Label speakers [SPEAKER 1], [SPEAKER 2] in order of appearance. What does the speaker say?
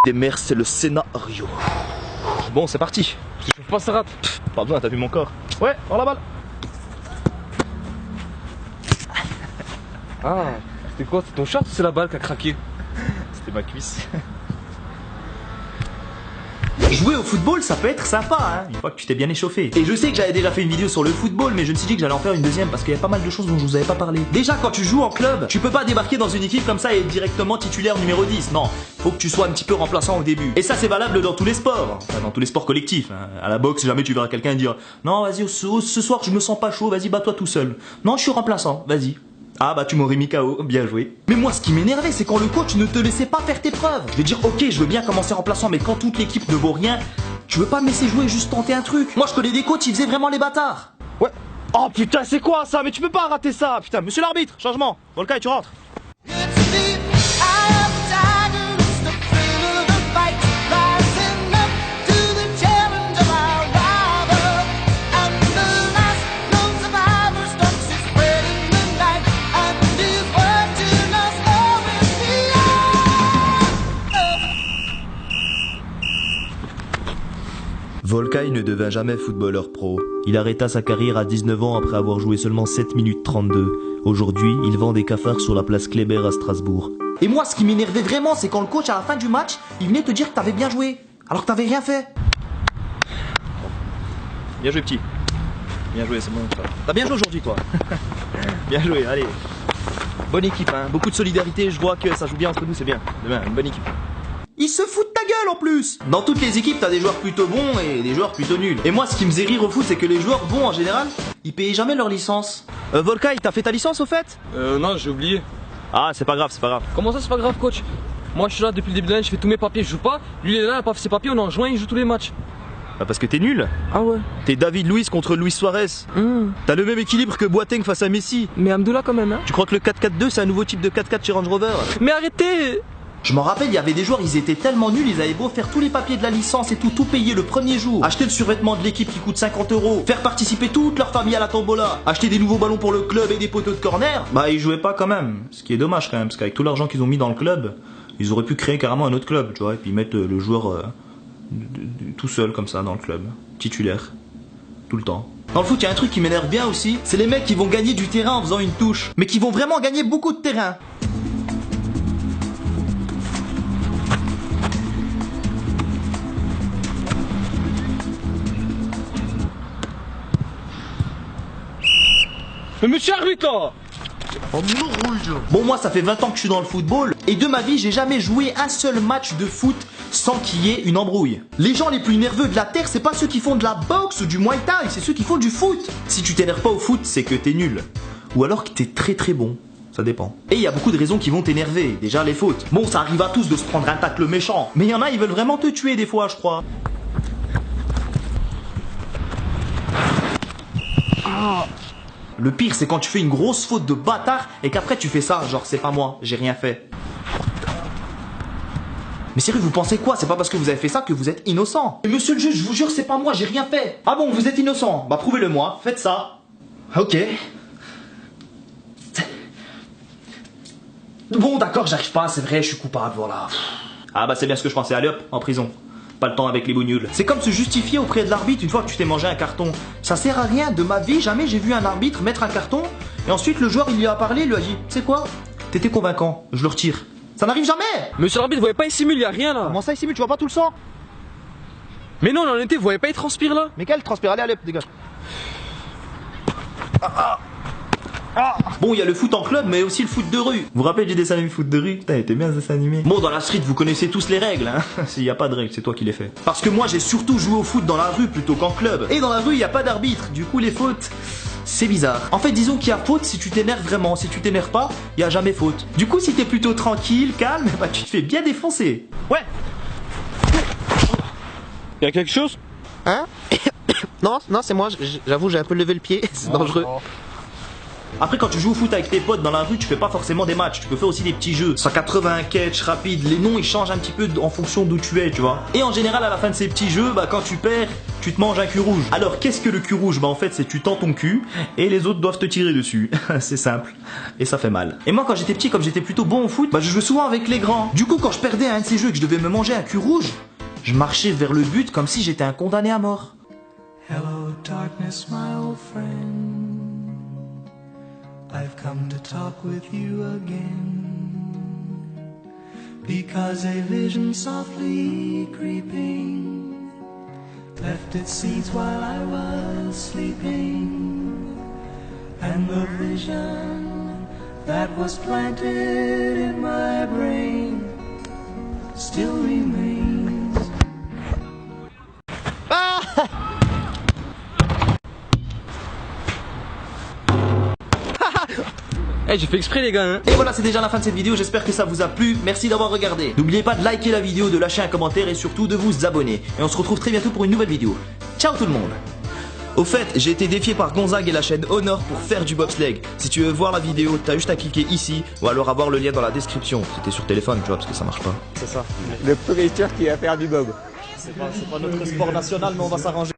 [SPEAKER 1] des mers, c'est le scénario. Bon, c'est parti.
[SPEAKER 2] Je trouve pas ça rate.
[SPEAKER 1] Pas besoin, t'as vu mon corps. Ouais, dans la balle.
[SPEAKER 2] Ah, c'était quoi? C'est ton short ou c'est la balle qui a craqué?
[SPEAKER 1] C'était ma cuisse.
[SPEAKER 3] Jouer au football, ça peut être sympa, hein, une fois que tu t'es bien échauffé. Et je sais que j'avais déjà fait une vidéo sur le football, mais je me suis dit que j'allais en faire une deuxième parce qu'il y a pas mal de choses dont je vous avais pas parlé. Déjà, quand tu joues en club, tu peux pas débarquer dans une équipe comme ça et être directement titulaire numéro 10. Non, faut que tu sois un petit peu remplaçant au début. Et ça, c'est valable dans tous les sports. Enfin, dans tous les sports collectifs. Hein. À la boxe, jamais tu verras quelqu'un dire non, vas-y, ce soir, je me sens pas chaud, vas-y, bats-toi tout seul. Non, je suis remplaçant, vas-y. Ah bah tu m'aurais mis KO, bien joué. Mais moi ce qui m'énervait c'est quand le coach ne te laissait pas faire tes preuves. Je vais dire ok je veux bien commencer remplaçant mais quand toute l'équipe ne vaut rien, tu veux pas me laisser jouer et juste tenter un truc. Moi je connais des coachs ils faisaient vraiment les bâtards.
[SPEAKER 1] Ouais. Oh putain c'est quoi ça? Mais tu peux pas rater ça. Putain monsieur l'arbitre, changement. Volca tu rentres.
[SPEAKER 4] Volcaï ne devint jamais footballeur pro. Il arrêta sa carrière à 19 ans après avoir joué seulement 7 minutes 32. Aujourd'hui, il vend des cafards sur la place Kléber à Strasbourg.
[SPEAKER 3] Et moi ce qui m'énervait vraiment c'est quand le coach à la fin du match, il venait te dire que t'avais bien joué, alors que t'avais rien fait.
[SPEAKER 1] Bien joué petit. Bien joué, c'est bon. T'as bien joué aujourd'hui toi. Bien joué, allez. Bonne équipe, hein. Beaucoup de solidarité, je vois que ça joue bien entre nous, c'est bien. Demain, une bonne équipe.
[SPEAKER 3] Ils se foutent de ta gueule en plus. Dans toutes les équipes t'as des joueurs plutôt bons et des joueurs plutôt nuls. Et moi ce qui me faisait rire au foot c'est que les joueurs bons en général, ils payaient jamais leur licence.
[SPEAKER 1] Volca, t'as fait ta licence au fait?
[SPEAKER 2] Non, j'ai oublié.
[SPEAKER 1] Ah c'est pas grave, c'est pas grave.
[SPEAKER 2] Comment ça, c'est pas grave, coach? Moi, je suis là depuis le début de l'année, je fais tous mes papiers, je joue pas. Lui, il est là, il a pas fait ses papiers, on est en juin, il joue tous les matchs.
[SPEAKER 1] Bah parce que t'es nul.
[SPEAKER 2] Ah ouais.
[SPEAKER 1] T'es David Luiz contre Luis Suarez. T'as le même équilibre que Boateng face à Messi.
[SPEAKER 2] Mais Amdoula quand même, hein.
[SPEAKER 1] Tu crois que le 4-4-2 c'est un nouveau type de 4-4 chez Range Rover?
[SPEAKER 2] Mais arrêtez!
[SPEAKER 3] Je m'en rappelle, il y avait des joueurs, ils étaient tellement nuls, ils avaient beau faire tous les papiers de la licence et tout payer le premier jour, acheter le survêtement de l'équipe qui coûte 50 €, faire participer toute leur famille à la tombola, acheter des nouveaux ballons pour le club et des poteaux de corner, bah ils jouaient pas quand même. Ce qui est dommage quand même, parce qu'avec tout l'argent qu'ils ont mis dans le club, ils auraient pu créer carrément un autre club, tu vois, et puis mettre le joueur tout seul comme ça dans le club, titulaire, tout le temps. Dans le foot, il y a un truc qui m'énerve bien aussi, c'est les mecs qui vont gagner du terrain en faisant une touche, mais qui vont vraiment gagner beaucoup de terrain.
[SPEAKER 2] Mais monsieur arbitre là!
[SPEAKER 3] Bon moi ça fait 20 ans que je suis dans le football et de ma vie j'ai jamais joué un seul match de foot sans qu'il y ait une embrouille. Les gens les plus nerveux de la terre c'est pas ceux qui font de la boxe ou du muay thai, c'est ceux qui font du foot. Si tu t'énerves pas au foot c'est que t'es nul. Ou alors que t'es très très bon. Ça dépend. Et il y a beaucoup de raisons qui vont t'énerver. Déjà les fautes. Bon ça arrive à tous de se prendre un tacle méchant. Mais il y en a ils veulent vraiment te tuer des fois je crois. Le pire c'est quand tu fais une grosse faute de bâtard et qu'après tu fais ça, genre c'est pas moi, j'ai rien fait. Mais sérieux, vous pensez quoi? C'est pas parce que vous avez fait ça que vous êtes innocent. Et monsieur le juge, je vous jure c'est pas moi, j'ai rien fait. Ah bon, vous êtes innocent? Bah prouvez-le moi, faites ça. Ok. Bon d'accord, j'arrive pas, c'est vrai, je suis coupable, voilà. Ah bah c'est bien ce que je pensais, allez hop, en prison. Pas le temps avec les bougnoules. C'est comme se justifier auprès de l'arbitre une fois que tu t'es mangé un carton. Ça sert à rien, de ma vie, jamais j'ai vu un arbitre mettre un carton et ensuite le joueur il lui a parlé, il lui a dit tu sais quoi? T'étais convaincant, je le retire. Ça n'arrive jamais!
[SPEAKER 2] Monsieur l'arbitre, vous voyez pas, il simule, y a rien là!
[SPEAKER 1] Comment ça il simule, tu vois pas tout le sang?
[SPEAKER 2] Mais non, en honnêteté, vous voyez pas, il transpire là!
[SPEAKER 1] Mais quel transpire, allez, dégage.
[SPEAKER 3] Bon, il y a le foot en club, mais aussi le foot de rue. Vous vous rappelez du dessin animé foot de rue? Putain, il était bien ce dessin animé. Bon, dans la street, vous connaissez tous les règles, hein. S'il n'y a pas de règles, c'est toi qui les fais. Parce que moi, j'ai surtout joué au foot dans la rue plutôt qu'en club. Et dans la rue, il n'y a pas d'arbitre. Du coup, les fautes, c'est bizarre. En fait, disons qu'il y a faute si tu t'énerves vraiment. Si tu t'énerves pas, il n'y a jamais faute. Du coup, si t'es plutôt tranquille, calme, bah tu te fais bien défoncer.
[SPEAKER 1] Ouais.
[SPEAKER 2] Y a quelque chose?
[SPEAKER 5] Hein? Non, c'est moi, j'avoue, j'ai un peu levé le pied, c'est dangereux.
[SPEAKER 3] Après, quand tu joues au foot avec tes potes dans la rue, tu fais pas forcément des matchs, tu peux faire aussi des petits jeux. 180 catch rapide, les noms ils changent un petit peu en fonction d'où tu es, tu vois. Et en général, à la fin de ces petits jeux, bah quand tu perds, tu te manges un cul rouge. Alors qu'est-ce que le cul rouge? Bah en fait, c'est tu tends ton cul et les autres doivent te tirer dessus. C'est simple et ça fait mal. Et moi, quand j'étais petit, comme j'étais plutôt bon au foot, bah je jouais souvent avec les grands. Du coup, quand je perdais à un de ces jeux et que je devais me manger un cul rouge, je marchais vers le but comme si j'étais un condamné à mort.
[SPEAKER 5] Hello, darkness, my old friend. I've come to talk with you again. Because a vision softly creeping left its seeds while I was sleeping. And the vision that was planted in my brain still remains.
[SPEAKER 2] Eh, j'ai fait exprès les gars hein.
[SPEAKER 3] Et voilà, c'est déjà la fin de cette vidéo, j'espère que ça vous a plu, merci d'avoir regardé. N'oubliez pas de liker la vidéo, de lâcher un commentaire et surtout de vous abonner. Et on se retrouve très bientôt pour une nouvelle vidéo. Ciao tout le monde. Au fait, j'ai été défié par Gonzague et la chaîne Honor pour faire du bobsleigh. Si tu veux voir la vidéo, t'as juste à cliquer ici ou alors avoir le lien dans la description. C'était sur téléphone, tu vois, parce que ça marche pas.
[SPEAKER 1] C'est ça.
[SPEAKER 6] Le premier turc qui va faire du bob.
[SPEAKER 1] C'est pas notre sport national, mais on va s'arranger.